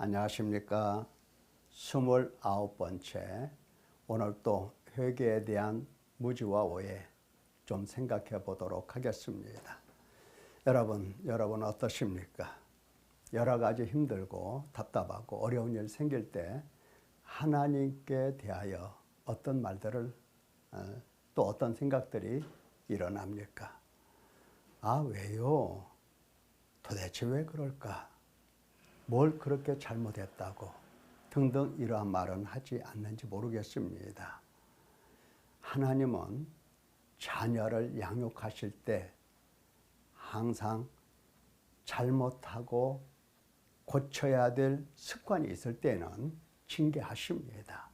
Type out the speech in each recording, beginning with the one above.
안녕하십니까. 29번째 오늘 또 회개에 대한 무지와 오해 좀 생각해 보도록 하겠습니다. 여러분 어떠십니까? 여러 가지 힘들고 답답하고 어려운 일 생길 때 하나님께 대하여 어떤 말들을 또 어떤 생각들이 일어납니까? 왜요? 도대체 왜 그럴까? 뭘 그렇게 잘못했다고 등등 이러한 말은 하지 않는지 모르겠습니다. 하나님은 자녀를 양육하실 때 항상 잘못하고 고쳐야 될 습관이 있을 때는 징계하십니다.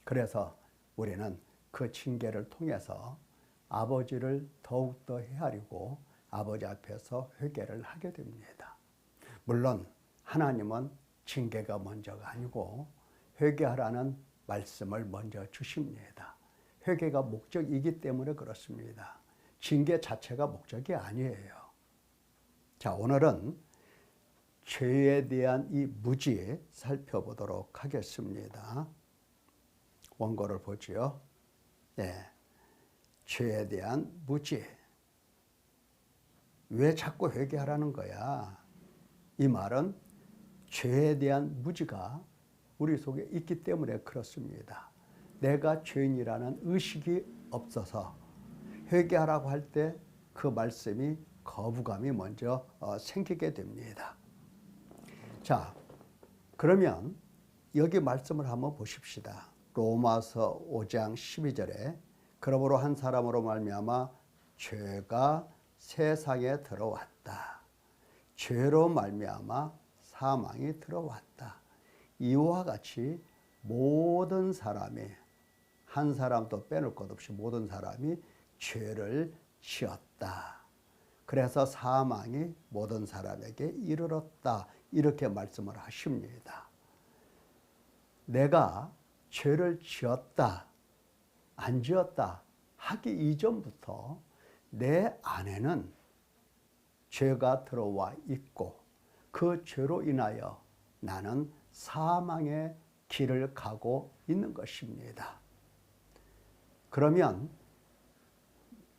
그래서 우리는 그 징계를 통해서 아버지를 더욱더 헤아리고 아버지 앞에서 회개를 하게 됩니다. 물론 하나님은 징계가 먼저가 아니고 회개하라는 말씀을 먼저 주십니다. 회개가 목적이기 때문에 그렇습니다. 징계 자체가 목적이 아니에요. 자, 오늘은 죄에 대한 이 무지 살펴보도록 하겠습니다. 원고를 보지요. 죄에 대한 무지. 왜 자꾸 회개하라는 거야? 이 말은 죄에 대한 무지가 우리 속에 있기 때문에 그렇습니다. 내가 죄인이라는 의식이 없어서 회개하라고 할 때 그 말씀이 거부감이 먼저 생기게 됩니다. 자, 그러면 여기 말씀을 한번 보십시다. 로마서 5장 12절에 그러므로 한 사람으로 말미암아 죄가 세상에 들어왔다. 죄로 말미암아 사망이 들어왔다. 이와 같이 모든 사람이 한 사람도 빼놓을 것 없이 모든 사람이 죄를 지었다. 그래서 사망이 모든 사람에게 이르렀다. 이렇게 말씀을 하십니다. 내가 죄를 지었다, 안 지었다 하기 이전부터 내 안에는 죄가 들어와 있고 그 죄로 인하여 나는 사망의 길을 가고 있는 것입니다. 그러면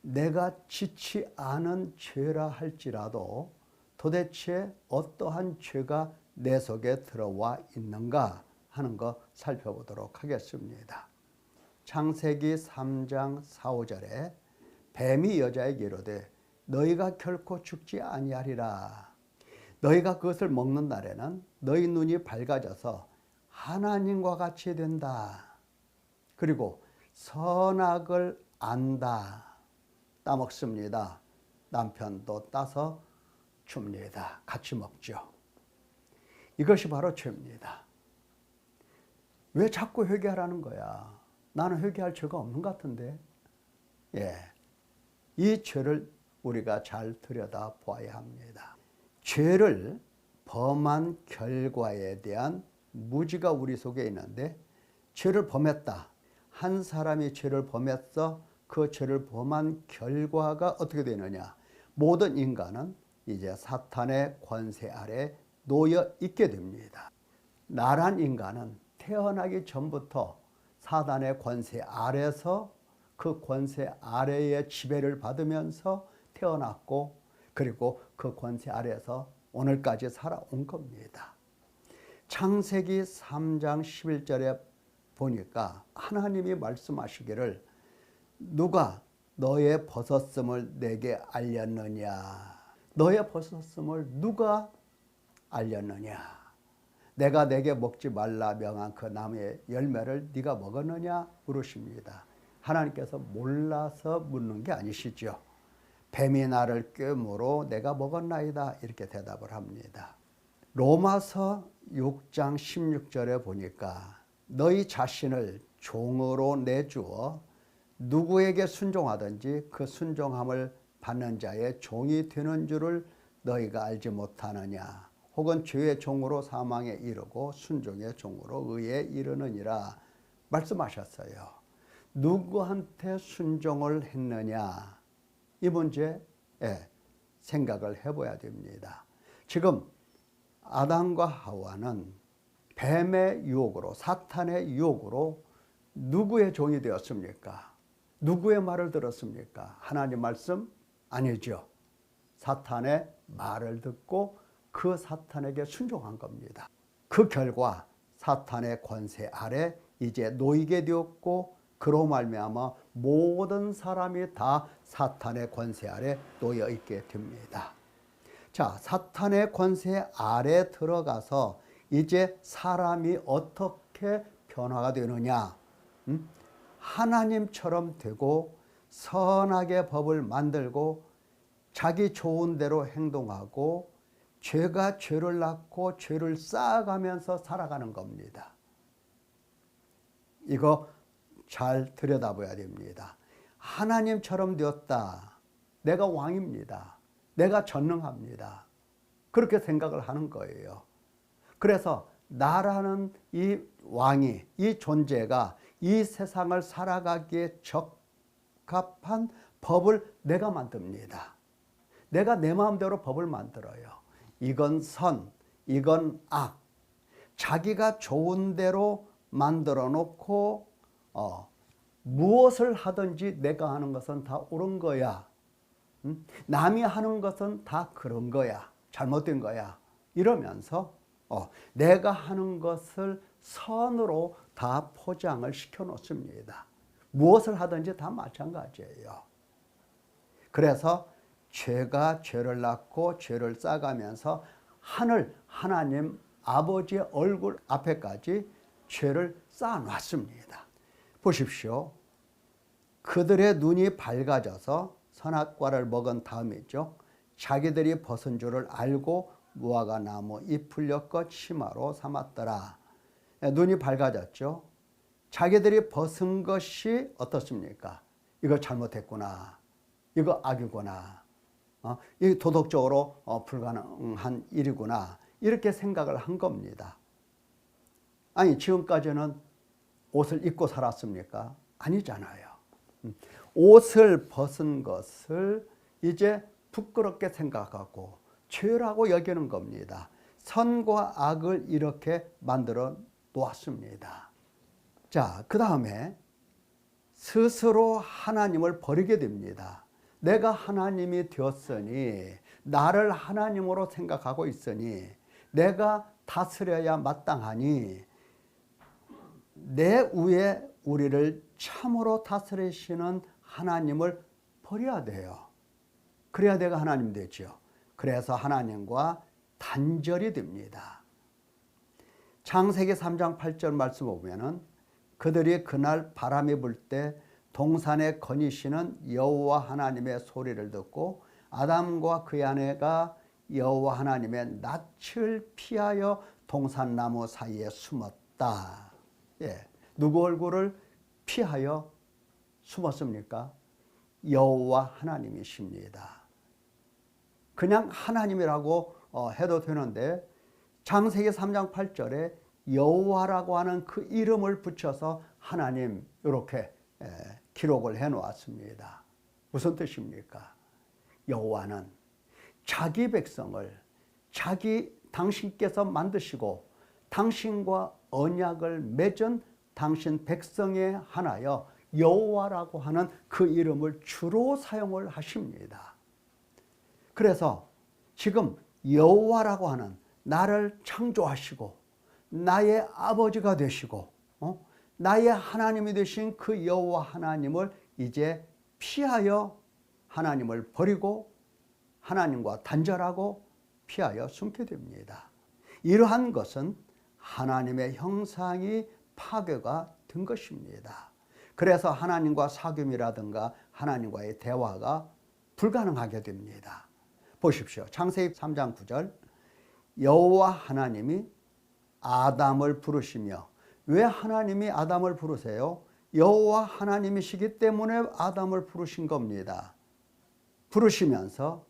내가 짓지 않은 죄라 할지라도 도대체 어떠한 죄가 내 속에 들어와 있는가 하는 거 살펴보도록 하겠습니다. 창세기 3장 4, 5절에 뱀이 여자에게 이르되 너희가 결코 죽지 아니하리라. 너희가 그것을 먹는 날에는 너희 눈이 밝아져서 하나님과 같이 된다. 그리고 선악을 안다. 따먹습니다. 남편도 따서 줍니다. 같이 먹죠. 이것이 바로 죄입니다. 왜 자꾸 회개하라는 거야? 나는 회개할 죄가 없는 것 같은데. 이 죄를 우리가 잘 들여다 보아야 합니다. 죄를 범한 결과에 대한 무지가 우리 속에 있는데 죄를 범했다. 한 사람이 죄를 범했어. 그 죄를 범한 결과가 어떻게 되느냐? 모든 인간은 이제 사탄의 권세 아래 놓여 있게 됩니다. 나란 인간은 태어나기 전부터 사단의 권세 아래서 그 권세 아래의 지배를 받으면서 태어났고 그리고 그 권세 아래에서 오늘까지 살아온 겁니다. 창세기 3장 11절에 보니까 하나님이 말씀하시기를 누가 너의 벗었음을 내게 알렸느냐? 너의 벗었음을 누가 알렸느냐? 내가 내게 먹지 말라 명한 그 나무의 열매를 네가 먹었느냐? 물으십니다. 하나님께서 몰라서 묻는 게 아니시죠. 뱀이 나를 꿰물어 내가 먹었나이다 이렇게 대답을 합니다. 로마서 6장 16절에 보니까 너희 자신을 종으로 내주어 누구에게 순종하든지 그 순종함을 받는 자의 종이 되는 줄을 너희가 알지 못하느냐. 혹은 죄의 종으로 사망에 이르고 순종의 종으로 의에 이르느니라 말씀하셨어요. 누구한테 순종을 했느냐. 이 문제에 생각을 해봐야 됩니다. 지금 아담과 하와는 뱀의 유혹으로, 사탄의 유혹으로 누구의 종이 되었습니까? 누구의 말을 들었습니까? 하나님 말씀? 아니죠. 사탄의 말을 듣고 그 사탄에게 순종한 겁니다. 그 결과 사탄의 권세 아래 이제 놓이게 되었고, 그로 말미암아 모든 사람이 다 사탄의 권세 아래 놓여 있게 됩니다. 자, 사탄의 권세 아래 들어가서 이제 사람이 어떻게 변화가 되느냐? 하나님처럼 되고 선하게 법을 만들고 자기 좋은 대로 행동하고 죄가 죄를 낳고 죄를 쌓아가면서 살아가는 겁니다. 이거 잘 들여다봐야 됩니다. 하나님처럼 되었다. 내가 왕입니다. 내가 전능합니다. 그렇게 생각을 하는 거예요. 그래서 나라는 이 왕이, 이 존재가 이 세상을 살아가기에 적합한 법을 내가 만듭니다. 내가 내 마음대로 법을 만들어요. 이건 선, 이건 악. 자기가 좋은 대로 만들어 놓고 무엇을 하든지 내가 하는 것은 다 옳은 거야. 남이 하는 것은 다 그런 거야. 잘못된 거야. 이러면서 내가 하는 것을 선으로 다 포장을 시켜 놓습니다. 무엇을 하든지 다 마찬가지예요. 그래서 죄가 죄를 낳고 죄를 쌓아가면서 하나님 아버지의 얼굴 앞에까지 죄를 쌓아놨습니다. 보십시오. 그들의 눈이 밝아져서 선악과를 먹은 다음이죠. 자기들이 벗은 줄을 알고 무화과 나무 잎을 엮어 치마로 삼았더라. 눈이 밝아졌죠. 자기들이 벗은 것이 어떻습니까? 이거 잘못했구나. 이거 악이구나. 이 도덕적으로 불가능한 일이구나. 이렇게 생각을 한 겁니다. 아니, 지금까지는 옷을 입고 살았습니까? 아니잖아요. 옷을 벗은 것을 이제 부끄럽게 생각하고 죄라고 여기는 겁니다. 선과 악을 이렇게 만들어 놓았습니다. 자, 그 다음에 스스로 하나님을 버리게 됩니다. 내가 하나님이 되었으니, 나를 하나님으로 생각하고 있으니, 내가 다스려야 마땅하니, 내 위에 우리를 참으로 다스리시는 하나님을 버려야 돼요. 그래야 내가 하나님 되죠. 그래서 하나님과 단절이 됩니다. 창세기 3장 8절 말씀 보면은 그들이 그날 바람이 불 때 동산에 거니시는 여호와 하나님의 소리를 듣고 아담과 그의 아내가 여호와 하나님의 낯을 피하여 동산나무 사이에 숨었다. 예, 누구 얼굴을 피하여 숨었습니까? 여호와 하나님이십니다. 그냥 하나님이라고 해도 되는데 창세기 3장 8절에 여호와라고 하는 그 이름을 붙여서 하나님 이렇게 기록을 해 놓았습니다. 무슨 뜻입니까? 여호와는 자기 백성을 당신께서 만드시고 당신과 언약을 맺은 당신 백성에 한하여 여호와라고 하는 그 이름을 주로 사용을 하십니다. 그래서 지금 여호와라고 하는 나를 창조하시고 나의 아버지가 되시고 나의 하나님이 되신 그 여호와 하나님을 이제 피하여 하나님을 버리고 하나님과 단절하고 피하여 숨게 됩니다. 이러한 것은 하나님의 형상이 파괴가 된 것입니다. 그래서 하나님과 사귐이라든가 하나님과의 대화가 불가능하게 됩니다. 보십시오. 창세기 3장 9절 여호와 하나님이 아담을 부르시며, 왜 하나님이 아담을 부르세요? 여호와 하나님이시기 때문에 아담을 부르신 겁니다. 부르시면서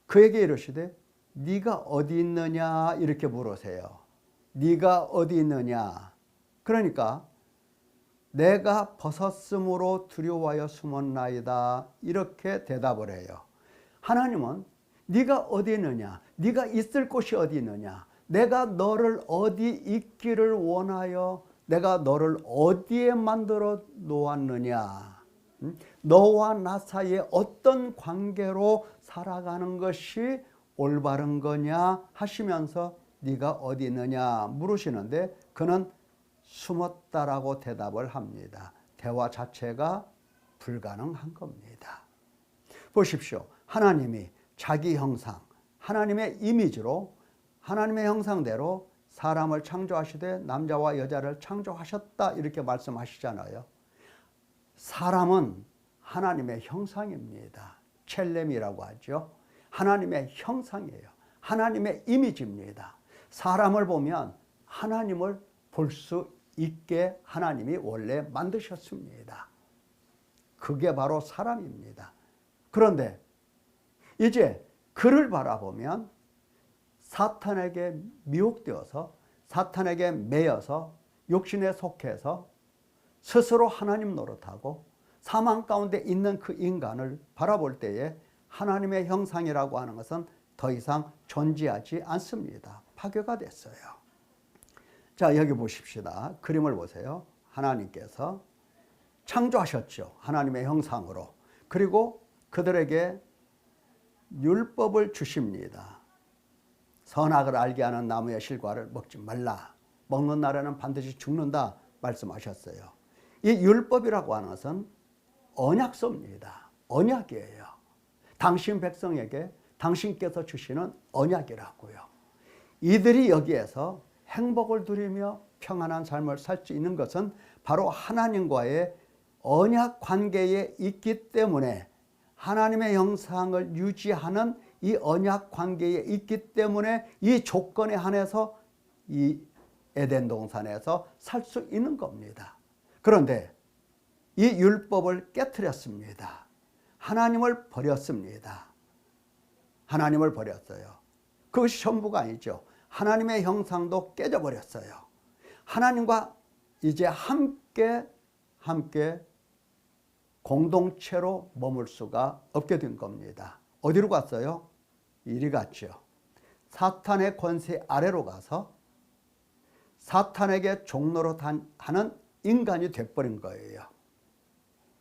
그에게 이르시되 네가 어디 있느냐 이렇게 물으세요. 네가 어디 있느냐. 그러니까 내가 벗었으므로 두려워하여 숨었나이다 이렇게 대답을 해요. 하나님은 네가 어디 있느냐, 네가 있을 곳이 어디 있느냐, 내가 너를 어디 있기를 원하여 내가 너를 어디에 만들어 놓았느냐. 너와 나 사이에 어떤 관계로 살아가는 것이 올바른 거냐 하시면서 네가 어디 있느냐 물으시는데 그는 숨었다라고 대답을 합니다. 대화 자체가 불가능한 겁니다. 보십시오. 하나님이 자기 형상, 하나님의 이미지로 하나님의 형상대로 사람을 창조하시되 남자와 여자를 창조하셨다 이렇게 말씀하시잖아요. 사람은 하나님의 형상입니다. 첼렘이라고 하죠. 하나님의 형상이에요. 하나님의 이미지입니다. 사람을 보면 하나님을 볼 수 있게 하나님이 원래 만드셨습니다. 그게 바로 사람입니다. 그런데 이제 그를 바라보면 사탄에게 미혹되어서 사탄에게 매여서 욕심에 속해서 스스로 하나님 노릇하고 사망 가운데 있는 그 인간을 바라볼 때에 하나님의 형상이라고 하는 것은 더 이상 존재하지 않습니다. 파괴가 됐어요. 자, 여기 보십시다. 그림을 보세요. 하나님께서 창조하셨죠. 하나님의 형상으로. 그리고 그들에게 율법을 주십니다. 선악을 알게 하는 나무의 실과를 먹지 말라. 먹는 날에는 반드시 죽는다 말씀하셨어요. 이 율법이라고 하는 것은 언약서입니다. 언약이에요. 당신 백성에게 당신께서 주시는 언약이라고요. 이들이 여기에서 행복을 누리며 평안한 삶을 살 수 있는 것은 바로 하나님과의 언약 관계에 있기 때문에 하나님의 형상을 유지하는 이 언약 관계에 있기 때문에 이 조건에 한해서 이 에덴 동산에서 살 수 있는 겁니다. 그런데 이 율법을 깨트렸습니다. 하나님을 버렸습니다. 하나님을 버렸어요. 그것이 전부가 아니죠. 하나님의 형상도 깨져버렸어요. 하나님과 이제 함께 공동체로 머물 수가 없게 된 겁니다. 어디로 갔어요? 이리 갔죠. 사탄의 권세 아래로 가서 사탄에게 종노릇하는 인간이 돼버린 거예요.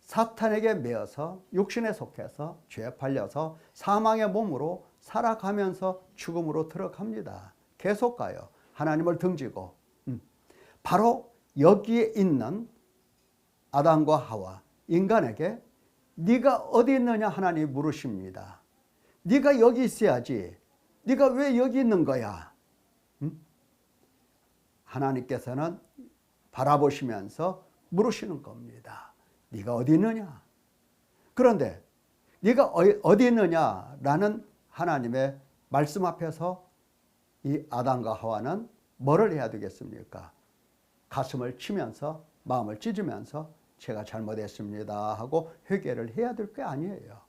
사탄에게 매여서 육신에 속해서 죄에 팔려서 사망의 몸으로 살아가면서 죽음으로 들어갑니다. 계속 가요. 하나님을 등지고. 바로 여기에 있는 아담과 하와 인간에게 네가 어디 있느냐 하나님이 물으십니다. 네가 여기 있어야지. 네가 왜 여기 있는 거야? 하나님께서는 바라보시면서 물으시는 겁니다. 네가 어디 있느냐? 그런데 네가 어디 있느냐라는 하나님의 말씀 앞에서 이 아담과 하와는 뭐를 해야 되겠습니까? 가슴을 치면서 마음을 찢으면서 제가 잘못했습니다 하고 회개를 해야 될 게 아니에요.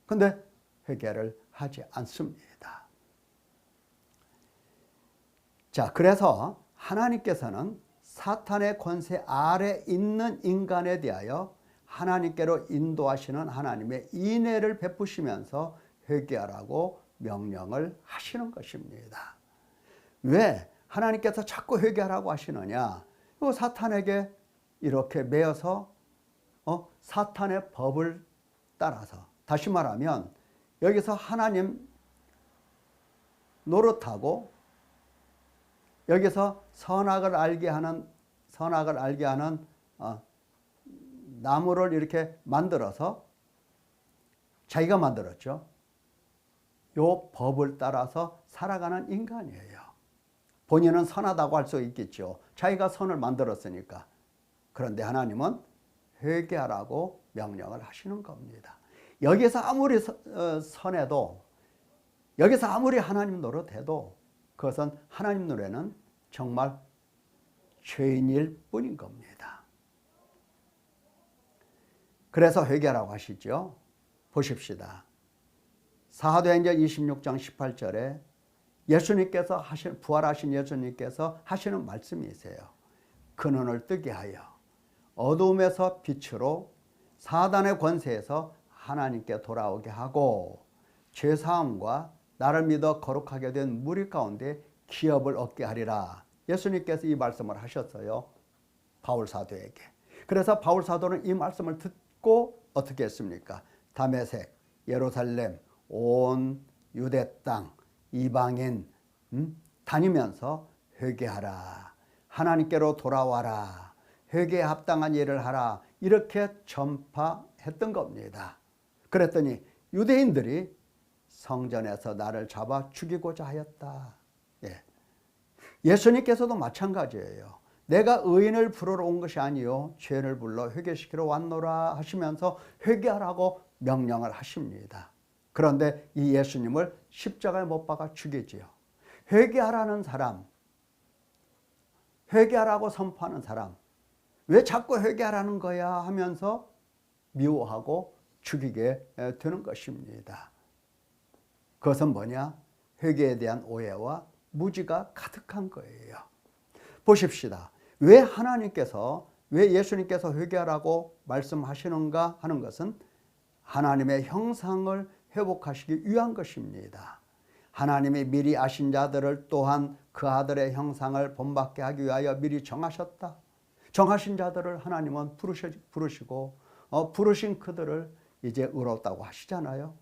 근데 회개를 하지 않습니다. 자, 그래서 하나님께서는 사탄의 권세 아래 있는 인간에 대하여 하나님께로 인도하시는 하나님의 인애를 베푸시면서 회개하라고 명령을 하시는 것입니다. 왜 하나님께서 자꾸 회개하라고 하시느냐? 사탄에게 이렇게 매여서 사탄의 법을 따라서, 다시 말하면 여기서 하나님 노릇하고 여기서 선악을 알게 하는 나무를 이렇게 만들어서 자기가 만들었죠. 요 법을 따라서 살아가는 인간이에요. 본인은 선하다고 할 수 있겠죠. 자기가 선을 만들었으니까. 그런데 하나님은 회개하라고 명령을 하시는 겁니다. 여기서 아무리 선해도, 여기서 아무리 하나님 노릇해도 그것은 하나님 눈에는 정말 죄인일 뿐인 겁니다. 그래서 회개하라고 하시죠. 보십시다. 사도행전 26장 18절에 예수님께서 부활하신 예수님께서 하시는 말씀이세요. 그 눈을 뜨게 하여 어두움에서 빛으로 사단의 권세에서 하나님께 돌아오게 하고 죄사함과 나를 믿어 거룩하게 된 무리 가운데 기업을 얻게 하리라. 예수님께서 이 말씀을 하셨어요. 바울 사도에게. 그래서 바울 사도는 이 말씀을 듣고 어떻게 했습니까? 다메섹, 예루살렘, 온 유대 땅, 이방인 다니면서 회개하라. 하나님께로 돌아와라. 회개에 합당한 일을 하라. 이렇게 전파했던 겁니다. 그랬더니 유대인들이 성전에서 나를 잡아 죽이고자 하였다. 예. 예수님께서도 마찬가지예요. 내가 의인을 부르러 온 것이 아니요 죄인을 불러 회개시키러 왔노라 하시면서 회개하라고 명령을 하십니다. 그런데 이 예수님을 십자가에 못 박아 죽이지요. 회개하라는 사람, 회개하라고 선포하는 사람, 왜 자꾸 회개하라는 거야 하면서 미워하고 죽이게 되는 것입니다. 그것은 뭐냐? 회개에 대한 오해와 무지가 가득한 거예요. 보십시다. 왜 하나님께서, 왜 예수님께서 회개하라고 말씀하시는가 하는 것은 하나님의 형상을 회복하시기 위한 것입니다. 하나님이 미리 아신 자들을 또한 그 아들의 형상을 본받게 하기 위하여 미리 정하셨다. 정하신 자들을 하나님은 부르시고 부르신 그들을 이제 의롭다고 하시잖아요.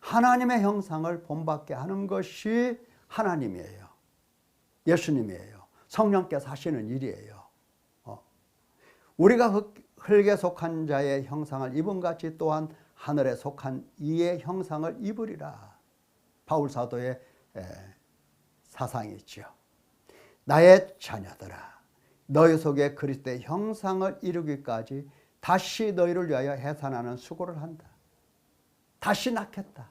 하나님의 형상을 본받게 하는 것이 하나님이에요. 예수님이에요. 성령께서 하시는 일이에요. 우리가 흙에 속한 자의 형상을 입은 같이 또한 하늘에 속한 이의 형상을 입으리라. 바울 사도의 사상이죠. 나의 자녀들아, 너희 속에 그리스도의 형상을 이루기까지 다시 너희를 위하여 해산하는 수고를 한다. 다시 낳겠다.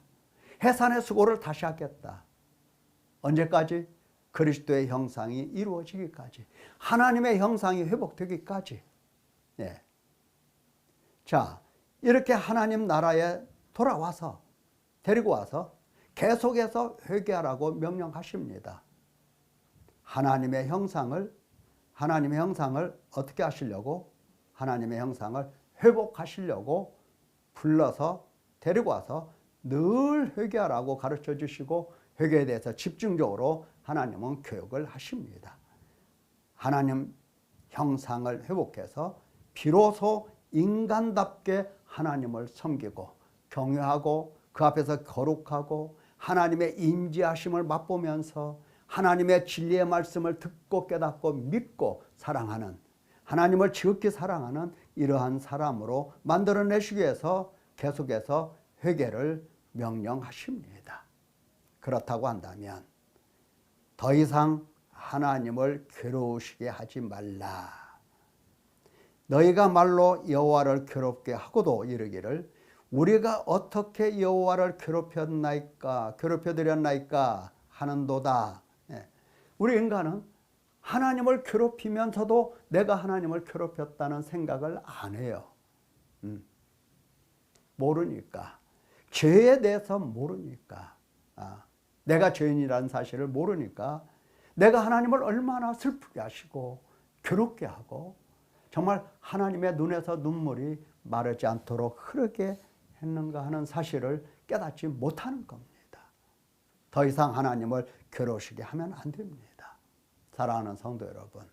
해산의 수고를 다시 하겠다. 언제까지? 그리스도의 형상이 이루어지기까지, 하나님의 형상이 회복되기까지. 네. 자, 이렇게 하나님 나라에 돌아와서, 데리고 와서 계속해서 회개하라고 명령하십니다. 하나님의 형상을 어떻게 하시려고? 하나님의 형상을 회복하시려고 불러서 데리고 와서 늘 회개하라고 가르쳐 주시고 회개에 대해서 집중적으로 하나님은 교육을 하십니다. 하나님 형상을 회복해서 비로소 인간답게 하나님을 섬기고 경외하고 그 앞에서 거룩하고 하나님의 임재하심을 맛보면서 하나님의 진리의 말씀을 듣고 깨닫고 믿고 사랑하는, 하나님을 지극히 사랑하는 이러한 사람으로 만들어내시기 위해서 계속해서 회개를 명령하십니다. 그렇다고 한다면 더 이상 하나님을 괴로우시게 하지 말라. 너희가 말로 여호와를 괴롭게 하고도 이르기를 우리가 어떻게 여호와를 괴롭혀드렸나이까 하는도다. 우리 인간은 하나님을 괴롭히면서도 내가 하나님을 괴롭혔다는 생각을 안 해요. 모르니까. 죄에 대해서 모르니까. 내가 죄인이라는 사실을 모르니까 내가 하나님을 얼마나 슬프게 하시고 괴롭게 하고 정말 하나님의 눈에서 눈물이 마르지 않도록 흐르게 했는가 하는 사실을 깨닫지 못하는 겁니다. 더 이상 하나님을 괴로우시게 하면 안 됩니다. 사랑하는 성도 여러분,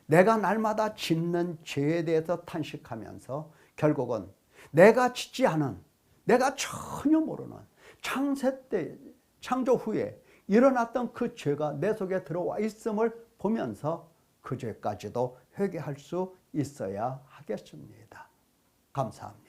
내가 날마다 짓는 죄에 대해서 탄식하면서 결국은 내가 짓지 않은, 내가 전혀 모르는 창세 때, 창조 후에 일어났던 그 죄가 내 속에 들어와 있음을 보면서 그 죄까지도 회개할 수 있어야 하겠습니다. 감사합니다.